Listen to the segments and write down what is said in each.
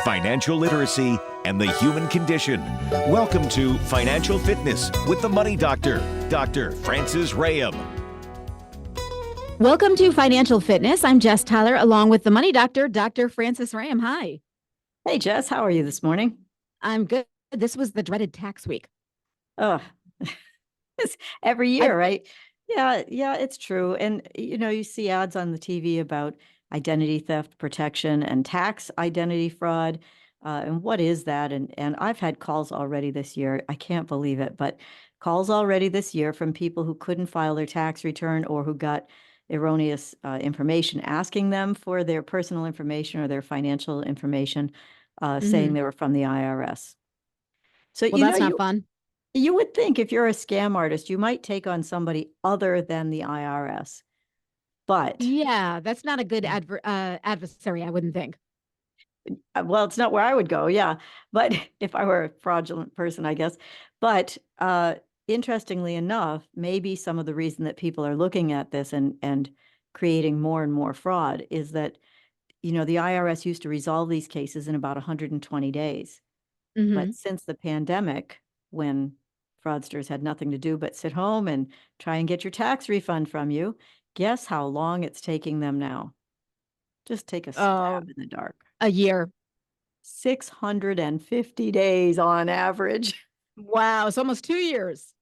financial literacy, and the human condition. Welcome to Financial Fitness with the Money Doctor, Dr. Francis Rayam. Welcome to Financial Fitness. I'm Jess Tyler, along with the Money Doctor, Dr. Francis Rayam. Hi. Hey, Jess, how are you this morning? I'm good. This was the dreaded tax week. Oh, it's every year, right? Yeah, it's true. And, you see ads on the TV about identity theft protection and tax identity fraud. And what is that? And I've had calls already this year. I can't believe it, but calls already this year from people who couldn't file their tax return or who got erroneous information asking them for their personal information or their financial information, saying they were from the IRS. So, Well, that's not fun. You would think if you're a scam artist, you might take on somebody other than the IRS. But yeah, that's not a good adversary, I wouldn't think. well, it's not where I would go. Yeah. But if I were a fraudulent person, I guess. But interestingly enough, maybe some of the reason that people are looking at this and creating more and more fraud is that, the IRS used to resolve these cases in about 120 days. But since the pandemic, when fraudsters had nothing to do but sit home and try and get your tax refund from you, guess how long it's taking them now? Just take a stab in the dark. A year. 650 days on average. Wow, it's almost 2 years.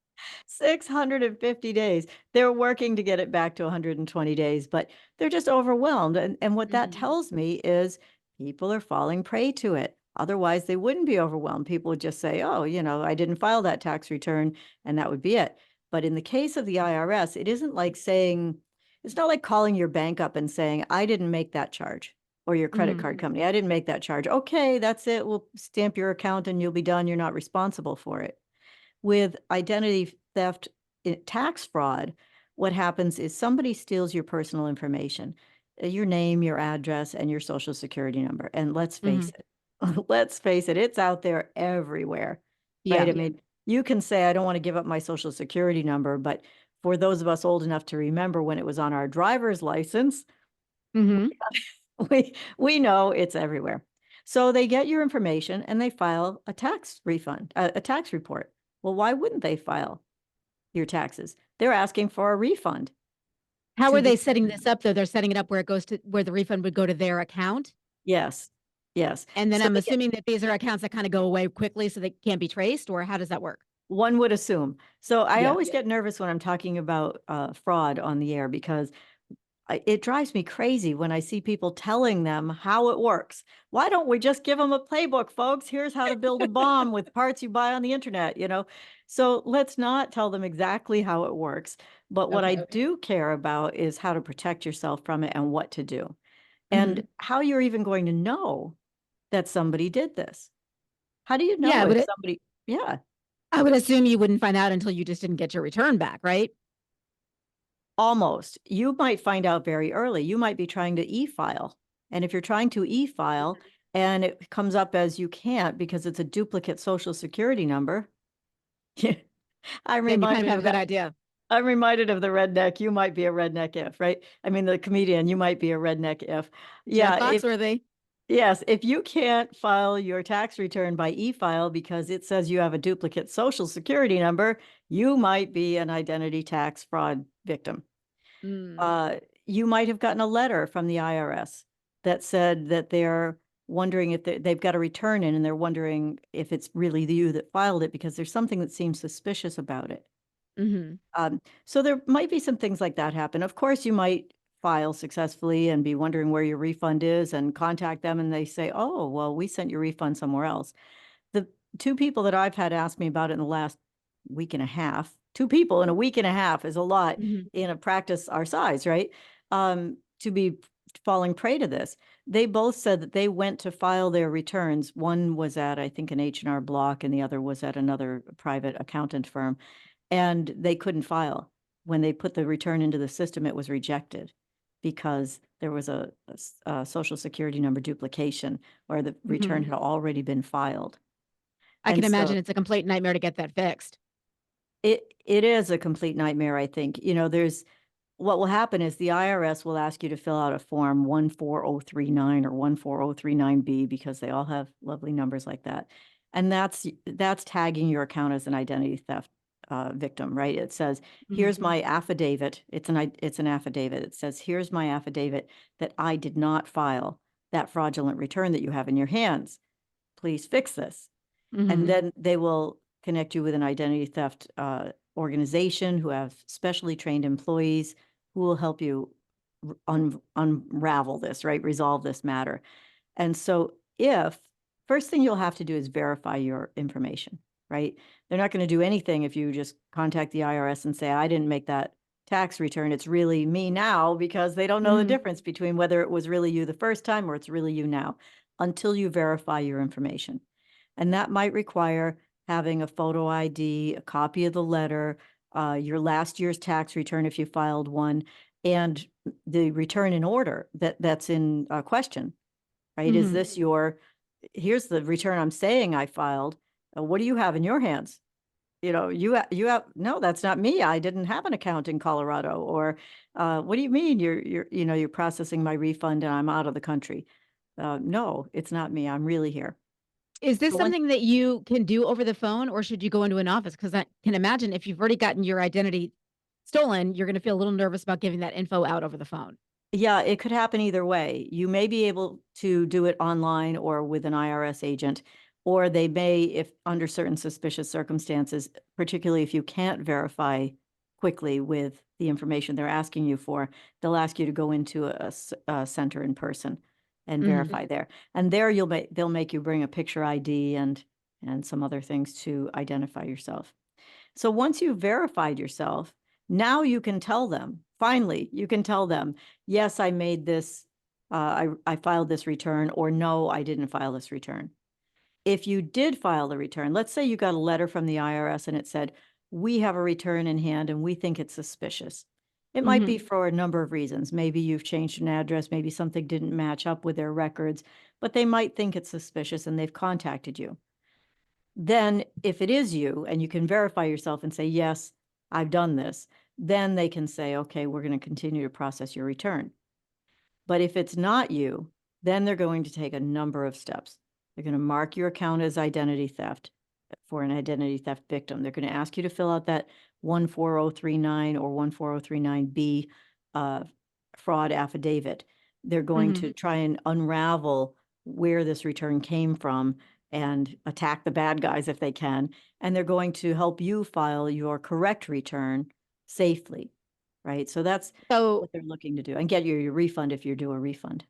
650 days. They're working to get it back to 120 days, but they're just overwhelmed. And what that tells me is people are falling prey to it. Otherwise, they wouldn't be overwhelmed. People would just say, oh, I didn't file that tax return, and that would be it. But in the case of the IRS, it isn't like saying, it's not like calling your bank up and saying, I didn't make that charge, or your credit card company, I didn't make that charge. Okay, that's it. We'll stamp your account and you'll be done. You're not responsible for it. With identity theft, tax fraud, what happens is somebody steals your personal information, your name, your address, and your social security number. And let's face it, it's out there everywhere, right? Yeah. I mean, you can say, I don't want to give up my social security number, but for those of us old enough to remember when it was on our driver's license, we know it's everywhere. So they get your information and they file a tax refund, a tax report. Well, why wouldn't they file your taxes? They're asking for a refund. How are they setting this up, though? They're setting it up where it goes to where the refund would go to their account? Yes. And then I'm assuming that these are accounts that kind of go away quickly so they can't be traced, or how does that work? One would assume. So I always get nervous when I'm talking about fraud on the air because it drives me crazy when I see people telling them how it works. Why don't we just give them a playbook, folks? Here's how to build a bomb with parts you buy on the internet, So let's not tell them exactly how it works. But what I do care about is how to protect yourself from it and what to do. And how you're even going to know that somebody did this. How do you know if somebody, I would assume you wouldn't find out until you just didn't get your return back, right? Almost. You might find out very early. You might be trying to e-file. And if you're trying to e-file and it comes up as you can't because it's a duplicate social security number, I'm reminded of that idea. I'm reminded of the redneck. You might be a redneck if, right? I mean, the comedian, you might be a redneck if. Yeah. Foxworthy. Yes. If you can't file your tax return by e-file because it says you have a duplicate social security number, you might be an identity tax fraud victim. You might have gotten a letter from the IRS that said that they're wondering if they've got a return in and they're wondering if it's really you that filed it because there's something that seems suspicious about it. So there might be some things like that happen. Of course, you might file successfully and be wondering where your refund is and contact them and they say, oh, well, we sent your refund somewhere else. The two people that I've had ask me about it in the last week and a half, 2 people in a week and a half is a lot in a practice our size, right? To be falling prey to this. They both said that they went to file their returns. One was at, I think, an H&R Block and the other was at another private accountant firm. And they couldn't file. When they put the return into the system, it was rejected because there was a social security number duplication or the return had already been filed. I can imagine it's a complete nightmare to get that fixed. It is a complete nightmare, I think. There's what will happen is the IRS will ask you to fill out a form 14039 or 14039B, because they all have lovely numbers like that. And that's tagging your account as an identity theft victim, right? It says, here's my affidavit. It's an affidavit. It says, here's my affidavit that I did not file that fraudulent return that you have in your hands. Please fix this. And then they will connect you with an identity theft organization who have specially trained employees who will help you unravel this, right? Resolve this matter. And so first thing you'll have to do is verify your information, right? They're not going to do anything if you just contact the IRS and say, I didn't make that tax return. It's really me now, because they don't know the difference between whether it was really you the first time or it's really you now, until you verify your information. And that might require having a photo ID, a copy of the letter, your last year's tax return if you filed one, and the return in order that's in question, right? Is this here's the return I'm saying I filed. What do you have in your hands? You have, no, that's not me. I didn't have an account in Colorado. Or what do you mean you're processing my refund and I'm out of the country? No, it's not me. I'm really here. Is this So once something that you can do over the phone, or should you go into an office? Because I can imagine if you've already gotten your identity stolen, you're going to feel a little nervous about giving that info out over the phone. Yeah, it could happen either way. You may be able to do it online or with an IRS agent, or they may, if under certain suspicious circumstances, particularly if you can't verify quickly with the information they're asking you for, they'll ask you to go into a center in person and verify there. And there they'll make you bring a picture ID and some other things to identify yourself. So once you've verified yourself, now you can tell them, finally, you can tell them, yes, I made this, I filed this return, or no, I didn't file this return. If you did file the return, let's say you got a letter from the IRS and it said, we have a return in hand and we think it's suspicious. It might be for a number of reasons. Maybe you've changed an address, maybe something didn't match up with their records, but they might think it's suspicious and they've contacted you. Then if it is you and you can verify yourself and say, yes, I've done this, then they can say, okay, we're going to continue to process your return. But if it's not you, then they're going to take a number of steps. They're going to mark your account as identity theft for an identity theft victim. They're going to ask you to fill out that 14039 or 14039B fraud affidavit. They're going to try and unravel where this return came from and attack the bad guys if they can. And they're going to help you file your correct return safely, right? So that's So, what they're looking to do, and get your refund if you do a refund.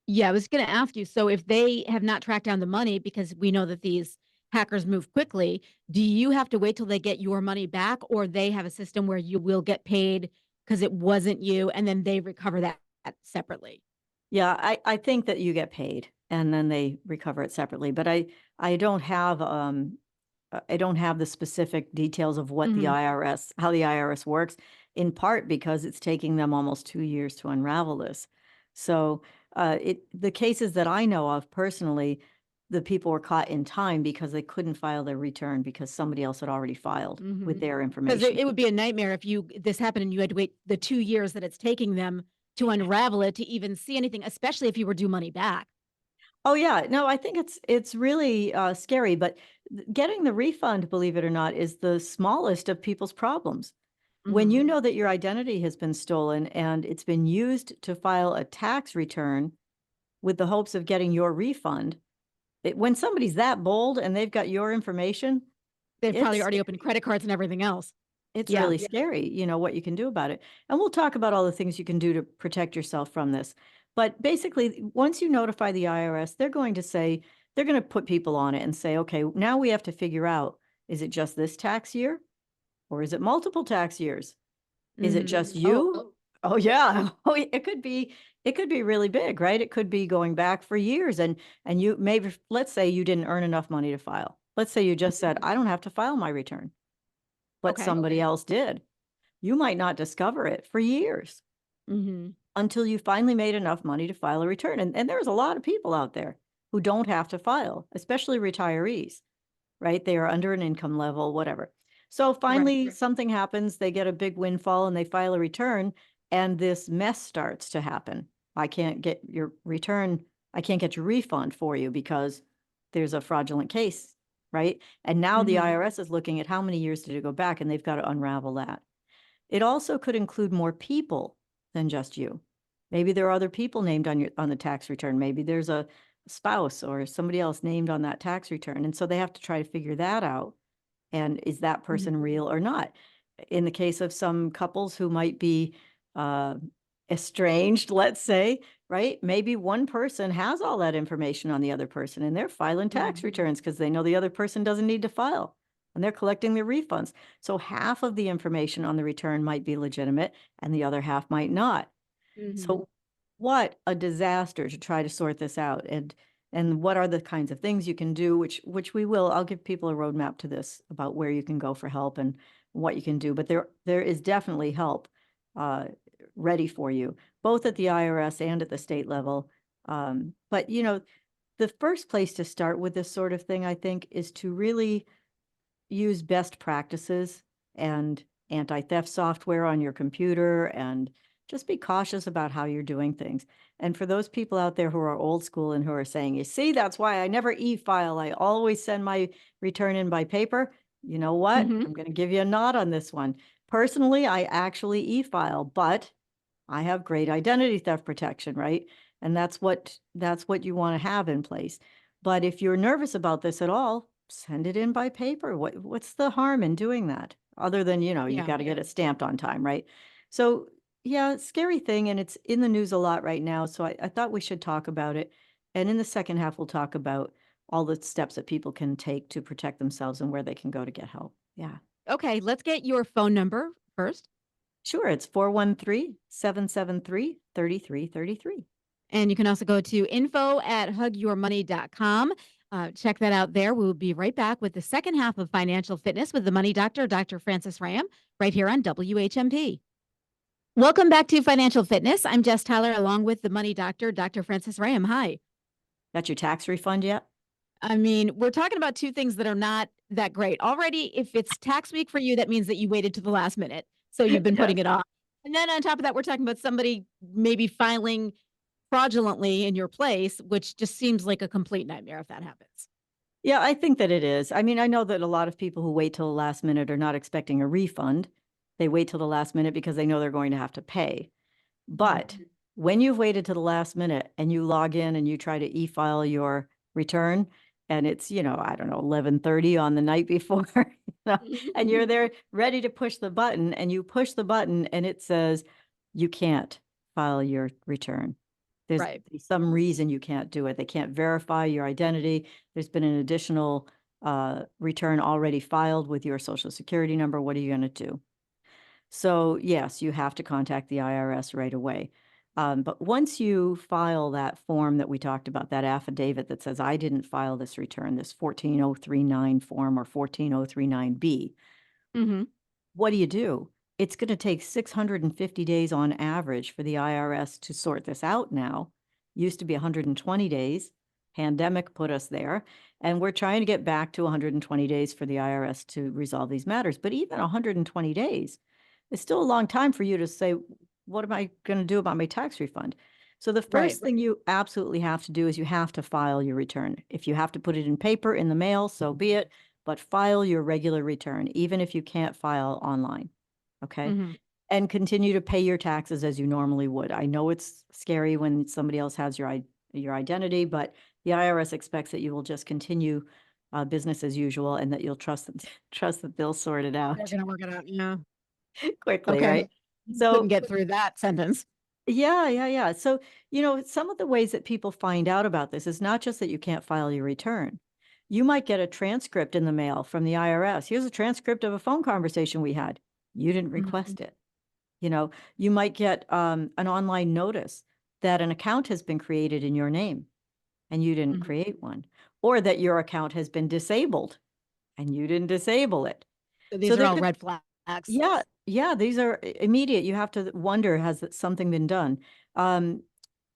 yeah, I was going to ask you. So, if they have not tracked down the money, because we know that these hackers move quickly, do you have to wait till they get your money back, or they have a system where you will get paid because it wasn't you, and then they recover that separately? Yeah, I think that you get paid and then they recover it separately, but I don't have the specific details of what the how the IRS works, in part because it's taking them almost 2 years to unravel this. So the cases that I know of personally, the people were caught in time because they couldn't file their return because somebody else had already filed with their Because information. it would be a nightmare if this happened and you had to wait the 2 years that it's taking them to unravel it to even see anything, especially if you were due money back. Oh yeah, no, I think it's really scary, but getting the refund, believe it or not, is the smallest of people's problems. When you know that your identity has been stolen and it's been used to file a tax return with the hopes of getting your refund, when somebody's that bold and they've got your information, They've probably it's already opened credit cards and everything else. it's Yeah. really scary, what you can do about it. And we'll talk about all the things you can do to protect yourself from this. But basically, once you notify the IRS, they're going to put people on it and say, okay, now we have to figure out, is it just this tax year or is it multiple tax years? Is it just you? Oh yeah. Oh, it could be really big, right? It could be going back for years and you maybe, let's say you didn't earn enough money to file. Let's say you just said, I don't have to file my return, but Okay. somebody else did. You might not discover it for years until you finally made enough money to file a return. And there's a lot of people out there who don't have to file, especially retirees, right? They are under an income level, whatever. So finally something happens, they get a big windfall and they file a return and this mess starts to happen. I can't get your return, I can't get your refund for you because there's a fraudulent case, right? And now the IRS is looking at how many years did it go back, and they've got to unravel that. It also could include more people than just you. Maybe there are other people named on the tax return. Maybe there's a spouse or somebody else named on that tax return. And so they have to try to figure that out. And is that person real or not? In the case of some couples who might be uh, estranged, let's say, right? Maybe one person has all that information on the other person and they're filing tax returns because they know the other person doesn't need to file and they're collecting their refunds. So half of the information on the return might be legitimate and the other half might not. So what a disaster to try to sort this out. And what are the kinds of things you can do, which we will. I'll give people a roadmap to this about where you can go for help and what you can do. But there is definitely help ready for you, both at the IRS and at the state level. But the first place to start with this sort of thing, I think, is to really use best practices and anti-theft software on your computer and just be cautious about how you're doing things. And for those people out there who are old school and who are saying, you see, that's why I never e-file. I always send my return in by paper. You know what? I'm going to give you a nod on this one. Personally, I actually e-file, but I have great identity theft protection, right? And that's what you want to have in place. But if you're nervous about this at all, send it in by paper. What's the harm in doing that? Other than, you got to get it stamped on time, right? So yeah, scary thing, and it's in the news a lot right now. So I thought we should talk about it. And in the second half, we'll talk about all the steps that people can take to protect themselves and where they can go to get help. Yeah. Okay, let's get your phone number first. Sure. It's 413-773-3333. And you can also go to info@hugyourmoney.com. Check that out there. We'll be right back with the second half of Financial Fitness with the Money Doctor, Dr. Francis Ram, right here on WHMP. Welcome back to Financial Fitness. I'm Jess Tyler, along with the Money Doctor, Dr. Francis Ram. Hi. Got your tax refund yet? I mean, we're talking about two things that are not that great. Already, if it's tax week for you, that means that you waited to the last minute. So you've been putting it off. And then on top of that, we're talking about somebody maybe filing fraudulently in your place, which just seems like a complete nightmare if that happens. Yeah, I think that it is. I mean, I know that a lot of people who wait till the last minute are not expecting a refund. They wait till the last minute because they know they're going to have to pay. But when you've waited to the last minute and you log in and you try to e-file your return and it's, I don't know, 11:30 on the night before, and you're there ready to push the button and you push the button and it says, you can't file your return. There's some reason you can't do it. They can't verify your identity. There's been an additional return already filed with your Social Security number. What are you going to do? So yes, you have to contact the IRS right away. But once you file that form that we talked about, that affidavit that says, I didn't file this return, this 14039 form or 14039B, what do? It's going to take 650 days on average for the IRS to sort this out now. Used to be 120 days. Pandemic put us there. And we're trying to get back to 120 days for the IRS to resolve these matters. But even 120 days is still a long time for you to say, what am I going to do about my tax refund? So the first thing you absolutely have to do is you have to file your return. If you have to put it in paper in the mail, so be it, but file your regular return, even if you can't file online. Okay. And continue to pay your taxes as you normally would. I know it's scary when somebody else has your identity, but the IRS expects that you will just continue business as usual and that you'll trust that they'll sort it out. They're going to work it out. Yeah. Quickly, right? So couldn't get through that sentence. Yeah. So, some of the ways that people find out about this is not just that you can't file your return. You might get a transcript in the mail from the IRS. Here's a transcript of a phone conversation we had. You didn't request it. You might get an online notice that an account has been created in your name and you didn't create one, or that your account has been disabled and you didn't disable it. So these are all red flags. Yeah, these are immediate. You have to wonder, has something been done?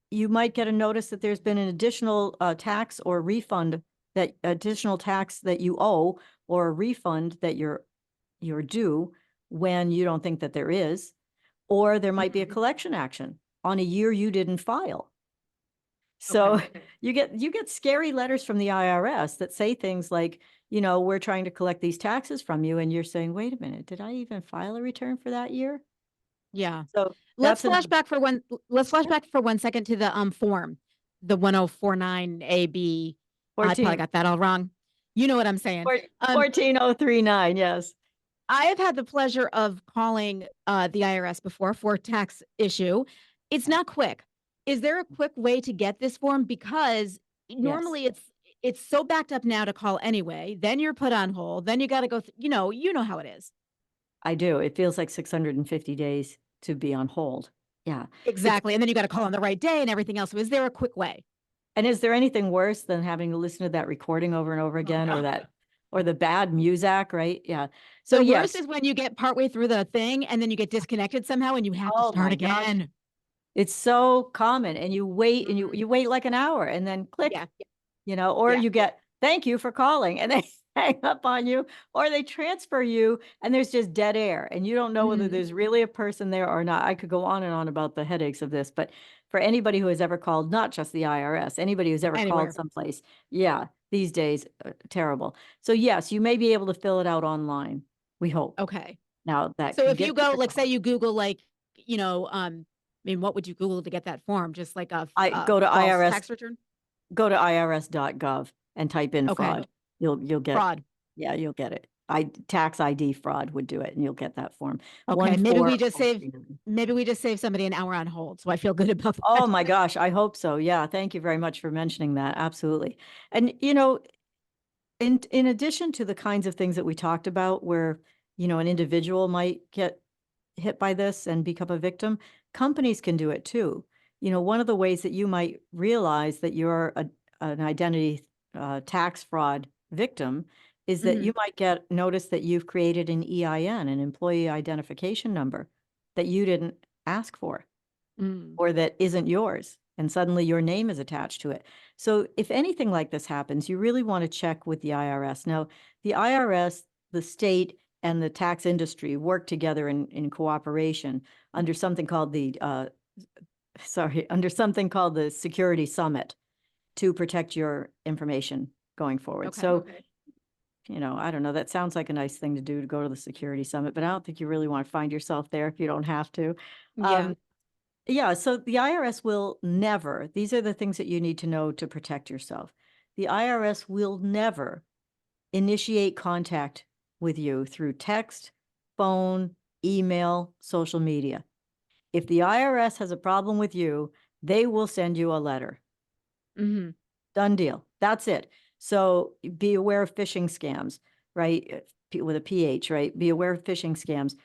You might get a notice that there's been an additional tax or refund, that additional tax that you owe, or a refund that you're due when you don't think that there is. or there might be a Mhm. collection action on a year you didn't file. So Okay. you get scary letters from the IRS that say things like, you know, we're trying to collect these taxes from you, and you're saying, wait a minute, did I even file a return for that year? Yeah. So Let's that's flash another. back for one. Let's flash Yeah, back for 1 second to the form, the 1049 AB. I probably 14, got that all wrong. You know what I'm saying. 14039, yes. I have had the pleasure of calling the IRS before for a tax issue. It's not quick. Is there a quick way to get this form? Because Yes, normally it's so backed up now to call anyway. Then you're put on hold. Then you got to go. You know how it is. I do. It feels like 650 days to be on hold. Yeah. It's, Exactly. And then you got to call on the right day and everything else. So is there a quick way? and is there anything worse than having to listen to that recording over and over Oh again, or no. that, or the bad music, right? Yeah. So The worst yes. is when you get partway through the thing and then you get disconnected somehow and you have to Oh start my gosh. again. It's so common, and you wait and you, Mhm. you wait like an hour and then click, Yeah. you know, or Yeah. you get, thank you for calling, and they hang up on you, or they transfer you and there's just dead air and you don't know whether Mhm. there's really a person there or not. I could go on and on about the headaches of this, but for anybody who has ever called, not just the IRS, anybody who's ever called Anywhere. someplace, yeah, these days, terrible. So yes, you may be able to fill it out online. We hope. Okay. Now that So can if you get go, like, say difficult. you Google, like, I mean, what would you Google to get that form? Just like I a go to false IRS tax return? Go to irs.gov and type in Okay. fraud. You'll get, Fraud. yeah, you'll get it. Tax ID fraud would do it, and you'll get that form. Okay. 14039. Maybe we just save somebody an hour on hold. So I feel good about that. Oh my gosh, I hope so. Yeah, thank you very much for mentioning that. Absolutely. And you know, in addition to the kinds of things that we talked about where, you know, an individual might get hit by this and become a victim, companies can do it too. You know, one of the ways that you might realize that you're an identity tax fraud victim is that Hmm. you might get notice that you've created an EIN, an employee identification number, that you didn't ask for Mm. or that isn't yours, and suddenly your name is attached to it. So if anything like this happens, you really want to check with the IRS. Now, the IRS, the state, and the tax industry work together in cooperation under something called under something called the Security Summit to protect your information going forward. Okay. So, you know, I don't know, that sounds like a nice thing to do, to go to the Security Summit, but I don't think you really want to find yourself there if you don't have to. Yeah. Um, yeah, so the IRS will never, these are the things that you need to know to protect yourself. The IRS will never initiate contact with you through text, phone, email, social media. If the IRS has a problem with you, they will send you a letter. Hmm. Done deal. That's it. So be aware of phishing scams, right? With a PH, right? Be aware of phishing scams.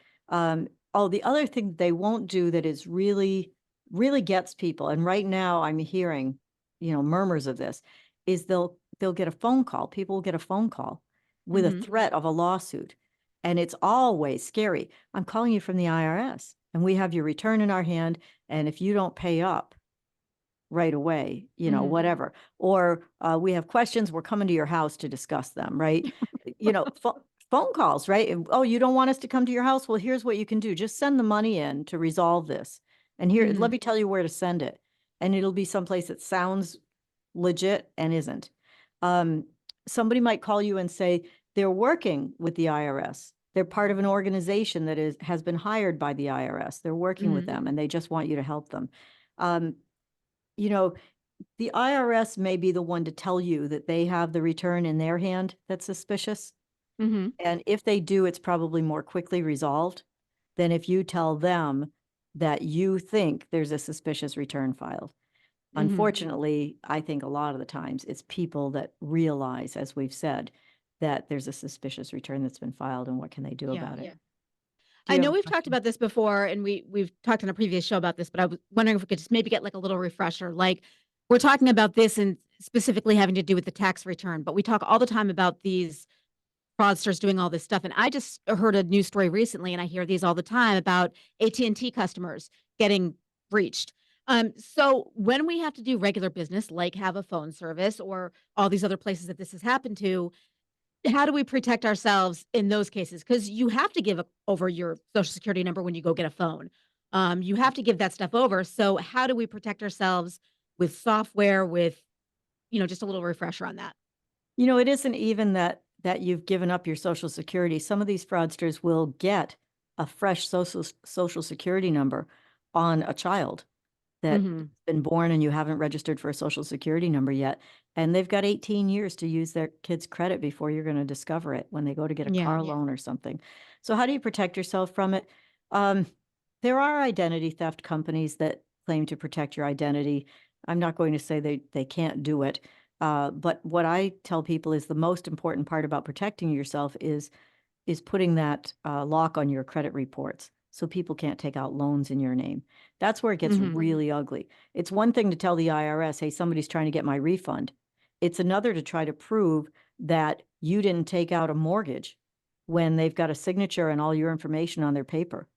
Oh, the other thing they won't do that is really, really gets people, and right now I'm hearing, you know, murmurs of this, is they'll get a phone call. People will get a phone call with a Hmm. threat of a lawsuit. And it's always scary. I'm calling you from the IRS and we have your return in our hand. And if you don't pay up right away, you know, Hmm. whatever. Or we have questions, we're coming to your house to discuss them, right? You know, phone calls, right? Oh, you don't want us to come to your house? Well, here's what you can do. Just send the money in to resolve this. And here, let Hmm. me tell you where to send it. And it'll be someplace that sounds legit and isn't. Um, Somebody might call you and say they're working with the IRS. They're part of an organization that has been hired by the IRS. They're working with Hmm. them and they just want you to help them. Um, you know, the IRS may be the one to tell you that they have the return in their hand that's suspicious. Hmm. And if they do, it's probably more quickly resolved than if you tell them that you think there's a suspicious return filed. Hmm. Unfortunately, I think a lot of the times it's people that realize, as we've said, that there's a suspicious return that's been filed and what can they do Yeah. about it? Do I you have know a we've talked question? about this before, and we've talked on a previous show about this, but I was wondering if we could just maybe get like a little refresher. Like we're talking about this and specifically having to do with the tax return, but we talk all the time about these fraudsters doing all this stuff. And I just heard a news story recently, and I hear these all the time about AT&T customers getting breached. So when we have to do regular business, like have a phone service or all these other places that this has happened to, how do we protect ourselves in those cases? Because you have to give over your social security number when you go get a phone. You have to give that stuff over. So how do we protect ourselves with software, with, just a little refresher on that? It isn't even that you've given up your Social Security. Some of these fraudsters will get a fresh Social Security number on a child that's Hmm. been born and you haven't registered for a Social Security number yet, and they've got 18 years to use their kid's credit before you're gonna discover it when they go to get a Yeah. car loan or something. So how do you protect yourself from it? Um, there are identity theft companies that claim to protect your identity. I'm not going to say they can't do it, but what I tell people is the most important part about protecting yourself is putting that, lock on your credit reports so people can't take out loans in your name. That's where it gets Hmm. really ugly. It's one thing to tell the IRS, "Hey, somebody's trying to get my refund." It's another to try to prove that you didn't take out a mortgage when they've got a signature and all your information on their paper.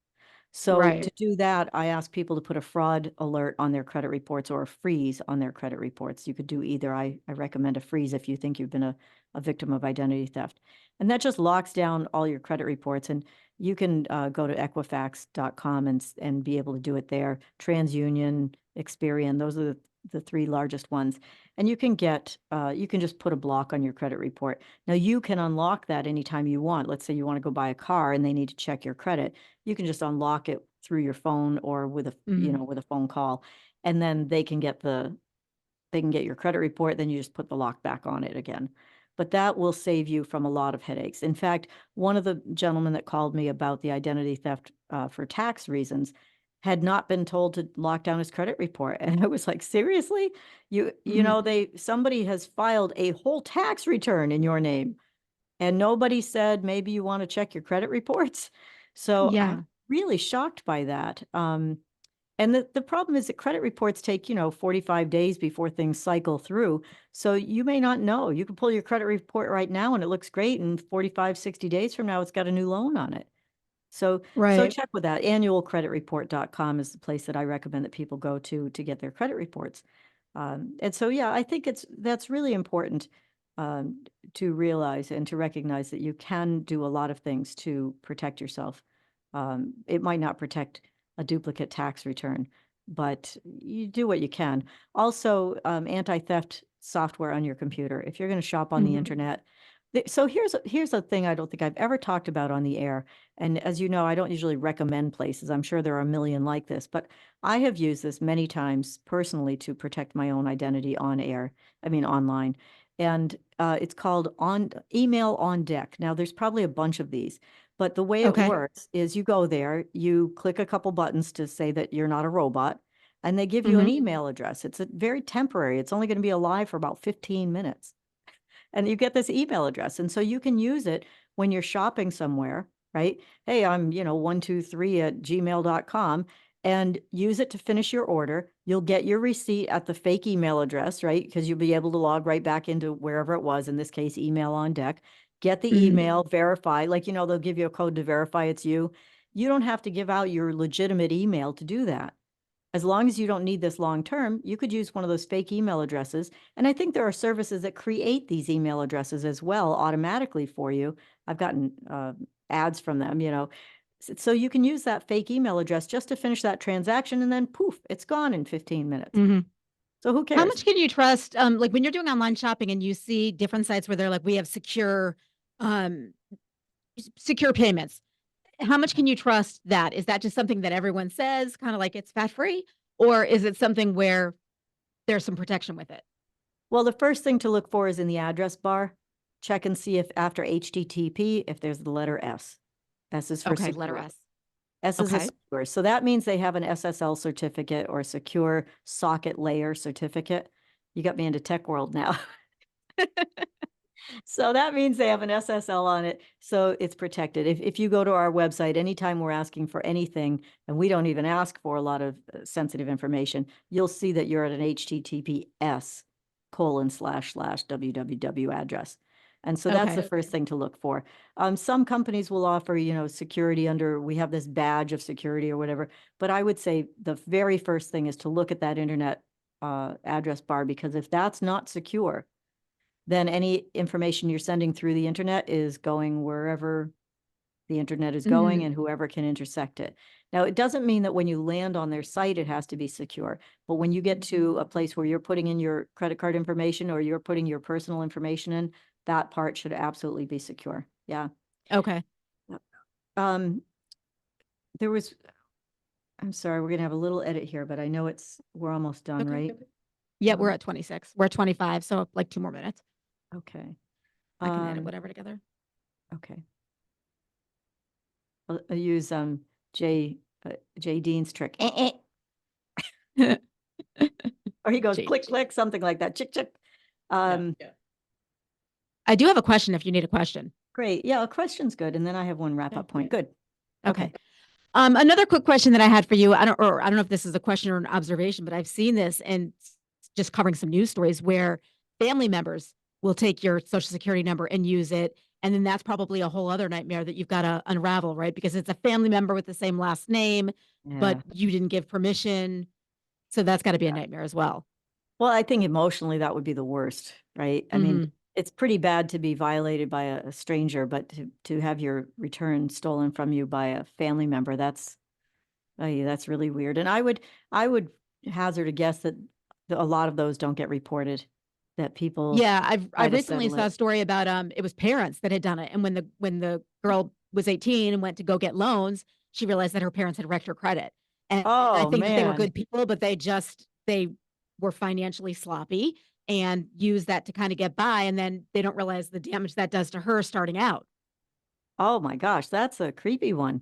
So to Right. do that, I ask people to put a fraud alert on their credit reports or a freeze on their credit reports. You could do either. I recommend a freeze if you think you've been a victim of identity theft. And that just locks down all your credit reports. And you can go to Equifax.com and be able to do it there. TransUnion, Experian, those are the three largest ones. And you can just put a block on your credit report. Now you can unlock that anytime you want. Let's say you want to go buy a car and they need to check your credit. You can just unlock it through your phone or with Hmm. with a phone call, and then they can get your credit report, then you just put the lock back on it again. But that will save you from a lot of headaches. In fact, one of the gentlemen that called me about the identity theft, for tax reasons had not been told to lock down his credit report, and I was like, "Seriously? Hmm. Somebody has filed a whole tax return in your name, and nobody said, maybe you wanna check your credit reports?" So, I'm Yeah. really shocked by that, and the problem is that credit reports take, 45 days before things cycle through, so you may not know. You can pull your credit report right now and it looks great, and 45, 60 days from now, it's got a new loan on it. So Right. check with that. Annualcreditreport.com is the place that I recommend that people go to get their credit reports. And so, yeah, I think that's really important, um, to realize and to recognize that you can do a lot of things to protect yourself. It might not protect a duplicate tax return, but you do what you can. Also, anti-theft software on your computer. If you're going to shop on the Hmm. internet, so here's a thing I don't think I've ever talked about on the air. And as you know, I don't usually recommend places. I'm sure there are a million like this, but I have used this many times personally to protect my own identity on air. I mean, online. And it's called on email on deck. Now, there's probably a bunch of these, but the way it Okay. works is you go there, you click a couple buttons to say that you're not a robot, and they give you an Hmm. email address. It's a very temporary. It's only going to be alive for about 15 minutes, and you get this email address. And so you can use it when you're shopping somewhere, right? Hey, I'm, 123 at gmail.com, and use it to finish your order. You'll get your receipt at the fake email address, right? Because you'll be able to log right back into wherever it was, in this case, email on deck. Get the Hmm. email, verify, like, they'll give you a code to verify it's you. You don't have to give out your legitimate email to do that. As long as you don't need this long term, you could use one of those fake email addresses. And I think there are services that create these email addresses as well automatically for you. I've gotten ads from them, So you can use that fake email address just to finish that transaction, and then poof, it's gone in 15 minutes. Hmm. So who How cares? much can you trust, like when you're doing online shopping and you see different sites where they're like, we have um, secure payments. How much can you trust that? Is that just something that everyone says, kind of like it's fat free? Or is it something where there's some protection with it? Well, the first thing to look for is in the address bar. Check and see if after HTTP, if there's the letter S. S is for Okay, letter secure. S. S is a Okay. secure. So that means they have an SSL certificate or secure socket layer certificate. You got me into tech world now. So that means they have an SSL on it, so it's protected. If you go to our website, anytime we're asking for anything, and we don't even ask for a lot of sensitive information, you'll see that you're at an HTTPS://www address. And so that's the Okay. first thing to look for. Some companies will offer, security under, we have this badge of security or whatever, but I would say the very first thing is to look at that internet address bar, because if that's not secure, then any information you're sending through the internet is going wherever the internet is going Mhm. and whoever can intersect it. Now, it doesn't mean that when you land on their site, it has to be secure. But when you get to a place where you're putting in your credit card information or you're putting your personal information in, that part should absolutely be secure. Yeah. Okay. Um, there was, I'm sorry, we're gonna have a little edit here, but I know we're almost done, Okay. right? Yeah, we're Um, at 26. We're at 25, so like 2 more minutes. Okay. I can edit Um, whatever together. okay. I'll use Jay Dean's trick. Or he goes Jay- click, click, something like that. Chick, chick. Yeah. I do have a question if you need a question. Great. Yeah, a question's good. And then I have one wrap up point. Good. Okay. Another quick question that I had for you. I don't know if this is a question or an observation, but I've seen this and just covering some news stories where family members will take your social security number and use it. And then that's probably a whole other nightmare that you've got to unravel, right? Because it's a family member with the same last name, but Yeah. you didn't give permission. So that's got to be a nightmare as well. Well, I think emotionally that would be the worst, right? I mean, Mhm. it's pretty bad to be violated by a stranger, but to have your return stolen from you by a family member, that's really weird. And I would hazard a guess that a lot of those don't get reported, that people Yeah, I try to recently settle saw a it. story about it was parents that had done it. And when the girl was 18 and went to go get loans, she realized that her parents had wrecked her credit. And I Oh, think that they were man. good people, but they were financially sloppy and used that to kind of get by. And then they don't realize the damage that does to her starting out. Oh my gosh, that's a creepy one.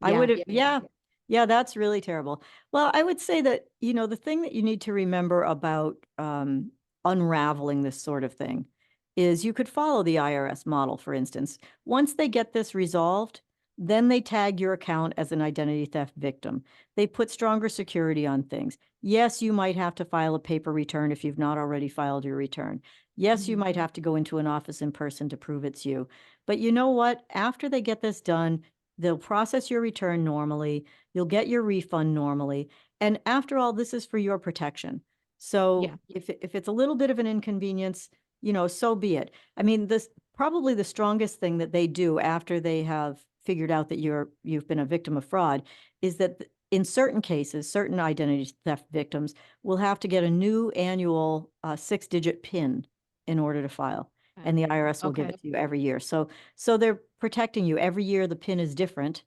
I Yeah. would have, yeah, yeah, that's really terrible. Well, I would say that, the thing that you need to remember about unraveling this sort of thing is you could follow the IRS model, for instance. Once they get this resolved, then they tag your account as an identity theft victim. They put stronger security on things. Yes, you might have to file a paper return if you've not already filed your return. Yes, you Mhm. might have to go into an office in person to prove it's you. But you know what? After they get this done, they'll process your return normally. You'll get your refund normally. And after all, this is for your protection. So Yeah. if it's a little bit of an inconvenience, so be it. I mean, this probably the strongest thing that they do after they have figured out that you've been a victim of fraud is that in certain cases, certain identity theft victims will have to get a new annual 6-digit PIN in order to file. And the IRS will give Okay. it to you every year. So they're protecting you. Every year the pin is different.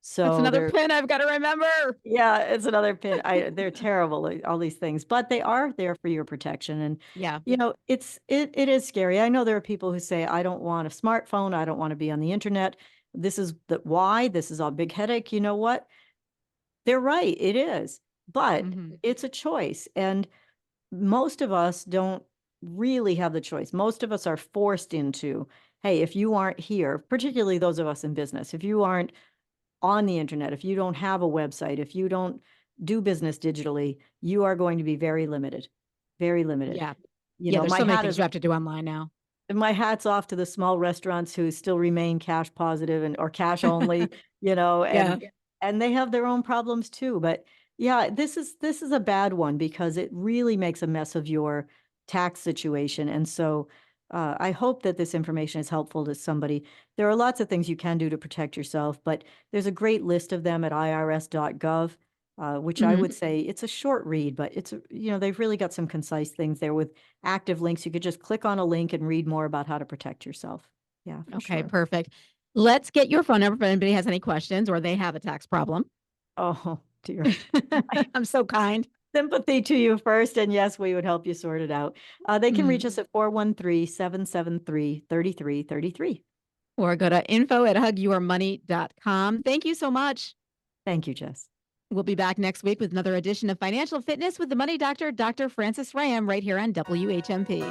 That's So another they're, pin I've got to remember. yeah, it's another pin. They're terrible, all these things, but they are there for your protection. And, Yeah. it is scary. I know there are people who say, I don't want a smartphone. I don't want to be on the internet. This is why this is a big headache. You know what? They're right. It is, but Mhm. it's a choice. And most of us don't really have the choice. Most of us are forced into, hey, if you aren't here, particularly those of us in business, if you aren't on the internet, if you don't have a website, if you don't do business digitally, you are going to be very limited, very limited. Yeah. Yeah. There's My so many hat things is, you have to do online now. my hat's off to the small restaurants who still remain cash positive or cash only, you know, Yeah. and and they have their own problems too. But yeah, this is a bad one because it really makes a mess of your tax situation. And so I hope that this information is helpful to somebody. There are lots of things you can do to protect yourself, but there's a great list of them at irs.gov. Which I Mhm. would say it's a short read, but they've really got some concise things there with active links. You could just click on a link and read more about how to protect yourself. Yeah, for Okay, sure. perfect. Let's get your phone number if anybody has any questions or they have a tax problem. Oh, dear. I'm so kind. Sympathy to you first. And yes, we would help you sort it out. They can reach us at 413-773-3333. Or go to info@hugyourmoney.com. Thank you so much. Thank you, Jess. We'll be back next week with another edition of Financial Fitness with the Money Doctor, Dr. Francis Ram, right here on WHMP.